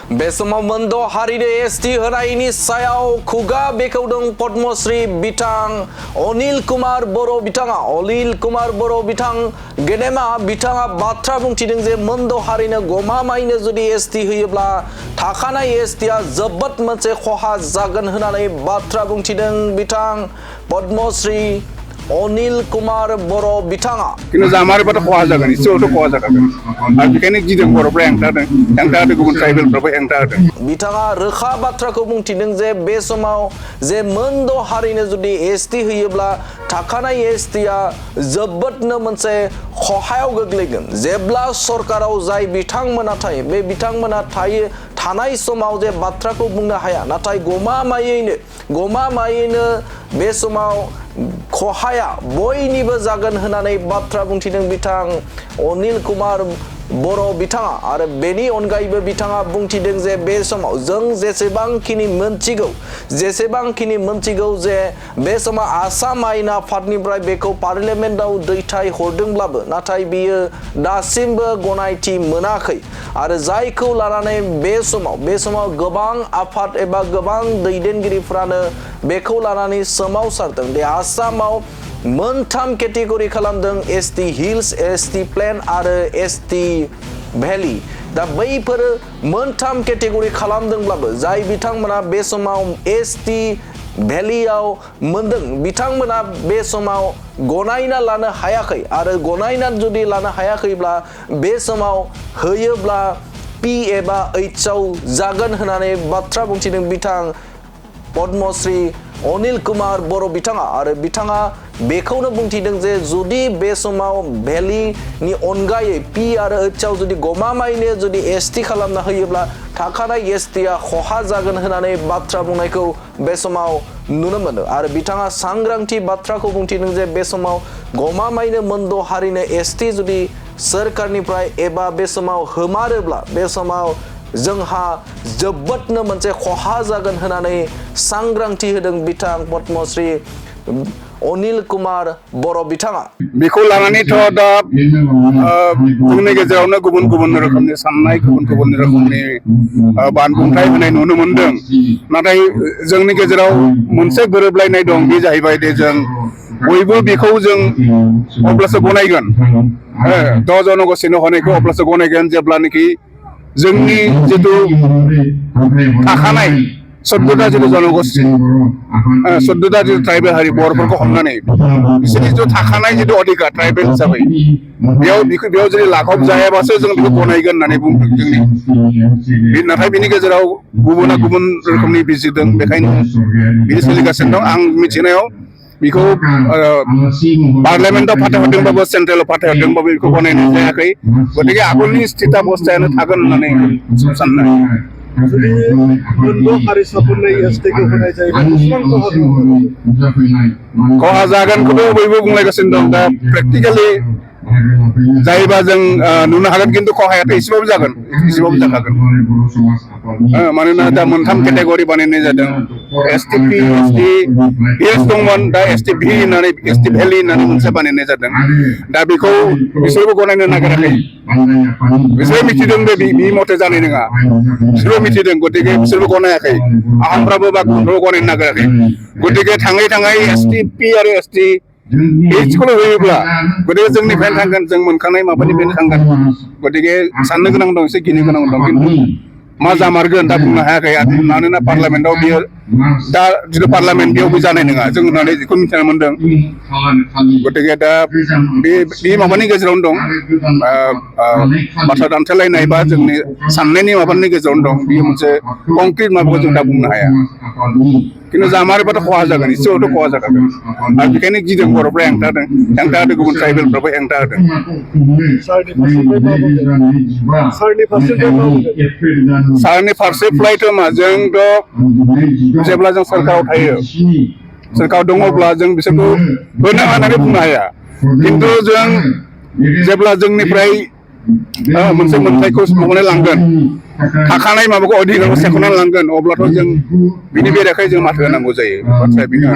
बे समाव मोनद' हारिनो एसटि होनायनि सायाव खुगा बेखेवदों पद्मश्री बिथां अनिल कुमार बर' बिथाङा बिथां गेदेमा बिथाङा बाथ्रा बुंथिदों जे मोनद' हारिनो गमामायैनो जुदि एसटि होयोब्ला थाखानाय एसटिआ जोबोद मोनसे खहा जागोन होननानै बाथ्रा बुंथिदों बिथां पद्मश्री अनिल कुमार बर' बिथाङा किन्तु जामार बाथ' खहा जागोन इसेयावथ' खहा जागोन आरो बेखायनो गिदों बर'फ्रा हेंथा होदों गुबुन ट्राइबेलफ्राबो हेंथा होदों। बिथाङा रोखा बाथ्राखौ बुंथिदों जे बे समाव जे मोनद' हारिनो जुदि एसटि होयोब्ला थाखानाय एसटिआ जोबोदनो मोनसे खहायाव गोग्लैगोन। जेब्ला सरकाराव जाय बिथांमोना थायो बे बिथांमोना थानाय समाव जे बाथ्राखौ बुंनो हाया, नाथाय गमामायैनो बे समाव खहाया बयनिबो जागोन होननानै बाथ्रा बुंथिदों बिथां अनिल कुमार बर' बिथाङा। आरो बेनि अनगायैबो बिथाङा बुंथिदों जे बे समाव जों जेसेबांखिनि मोनथिगौ जे बे समाव आसाम आयेन आफादनिफ्राय बेखौ पार्लियामेन्टआव दैथाय हरदोंब्लाबो नाथाय बियो दासिमबो गनायथि मोनाखै। आरो जायखौ लानानै बे समाव गोबां आफाद एबा गोबां दैदेनगिरिफ्रानो बेखौ लानानै सोमावसारदों। दे आसामाव मोनथाम केटेगरि खालामदों, एसटि हिल्स, एसटि प्लेन आरो एसटि भेलि। दा बैफोर मोनथाम केटेगरि खालामदोंब्लाबो जाय बिथांमोना बे समाव एसटि भेलियाव मोनदों बिथांमोना बे समाव गनायना लानो हायाखै। आरो गनायना जुदि लानो हायाखैब्ला बे समाव होयोब्ला पि एबा ओइचआव जागोन होननानै बाथ्रा बुंथिदों बिथां पद्मश्री अनिल कुमार बर' बिथाङा। आरो बिथाङा बेखौनो बुंथिदों जे जुदि बे समाव भेलिनि अनगायै पि आरो ओइचआव जुदि गमामायैनो जुदि एसटि खालामना होयोब्ला थाखानाय एसटिआ खहा जागोन होननानै बाथ्रा बुंनायखौ बे समाव नुनो मोनो। आरो बिथाङा सांग्रांथि बाथ्राखौ बुंथिदों जे बे समाव गमामायैनो मोनद' हारिनो एसटि जुदि सोरखारनिफ्राय एबा बे समाव होमारोब्ला बे समाव जोंहा जोबोदनो मोनसे खहा जागोन होननानै सांग्रांथि होदों बिथां पद्मश्री अनिल कुमार बर' बिथाङा। बेखौ लानानैथ' दा जोंनि गेजेरावनो गुबुन गुबुन रोखोमनि साननाय, गुबुन गुबुन रोखोमनि बानबुंथाय होनाय नुनो मोनदों। नाथाय जोंनि गेजेराव मोनसे गोरोबलायनाय दं, बे जाहैबाय दे जों बयबो बेखौ जों अब्लासो गनायगोन, द' जनगोष्ठीनो होनायखौ अब्लासो गनायगोन जेब्लानोखि जोंनि जिथु थाखानाय 14टा जिथु जनगोष्ठी, 14टा जिथु ट्राइबेल हारि बर'फोरखौ हमनानै बिसोरनि जिथु थाखानाय जिथु अधिकार ट्राइबेल हिसाबै बेयाव जुदि लाघब जायाबासो जों बेखौ गनायगोन होननानै बुंदों। नाथाय बिनि गेजेराव गुबुना गुबुन रोखोमनि बिजिरदों, बेखायनो बिदि सोलिगासिनो दं। आं मिथिनायाव बेखौ पार्लियामेन्टआव फाथायहरदोंबाबो सेन्ट्रेलाव फाथायहरदोंबाबो बेखौ गनायनाय जायाखै। गतिके आगोलनि स्थिताबस्थायानो थागोन होननानै साननाय। जुदि मोनद' हारिसाफोरनो एसटिखौ होनाय जायोब्ला बेसेबां खहा जागोनखौथ' बयबो बुंलायगासिनो दं। दा प्रेक्टिकेलि जायोबा जों नुनो हागोन, खिन्थु खहायाथ' एसेबाबो जागोन, एसेबाबो जाखागोन। मानोना दा मोनथाम केटेगरि बानायनाय जादों। एसटि पि, एसटि हिल्स दंमोन, दा एसटि भि होननानै एसटि भेलि होननानै मोनसे बानायनाय जादों। दा बेखौ बिसोरबो गनायनो नागिराखै। बिसोरो मिथिदों दे बे मथे जानाय नङा, बिसोरबो मिथिदों, गतिके बिसोरबो गनायाखै। आहमफ्राबो बा गुबुनफ्राबो गनायनो नागिराखै। गतिके थाङै एसटि पि आरो एसटि एइचखौल' होयोब्ला गतिके जोंनिफ्रायनो थांगोन, जों मोनखानाय माबानिफ्रायनो थांगोन। गतिके साननो गोनां दं, एसे गिनो गोनां दं, खिन्थु मा जामारगोन दा बुंनो हायाखै। मानोना पार्लियामेन्टआव बियो दा जिथु पार्लियामेन्ट बेयावबो जानाय नङा जों होननानै बेखौ मिथिनो मोनदों। गतिके दा बे माबानि गेजेरावनो दं, बाथ्रा दान्थेलायनाय बा जोंनि साननायनि माबानि गेजेरावनो दं। बेयो मोनसे कंक्रिट माबाखौ जों दा बुंनो हाया। खिन्थु जामारोबाथ' खहा जागोन, एसेयावथ' खहा जाखागोन। आरो बेखायनो गिदों बर'फ्रा हेंथा होदों गुबुन ट्राइबेलफ्राबो हेंथा होदों। सारनि फारसे फ्लाइट मा जोंथ' जेब्ला जों सोरखाराव थायो, सोरखाराव दङब्ला जों बिसोरखौ होनो होननानै बुंनो हाया। खिन्थु जों जेब्ला जोंनिफ्राय मोनसे मोनथायखौ मावनानै लांगोन, थाखानाय माबाखौ अधिकारखौ सेख'नानै लांगोन, अब्लाथ' जों बिनि बेरेखायै जों माथो होनांगौ जायो। बाथ्राया बेनो।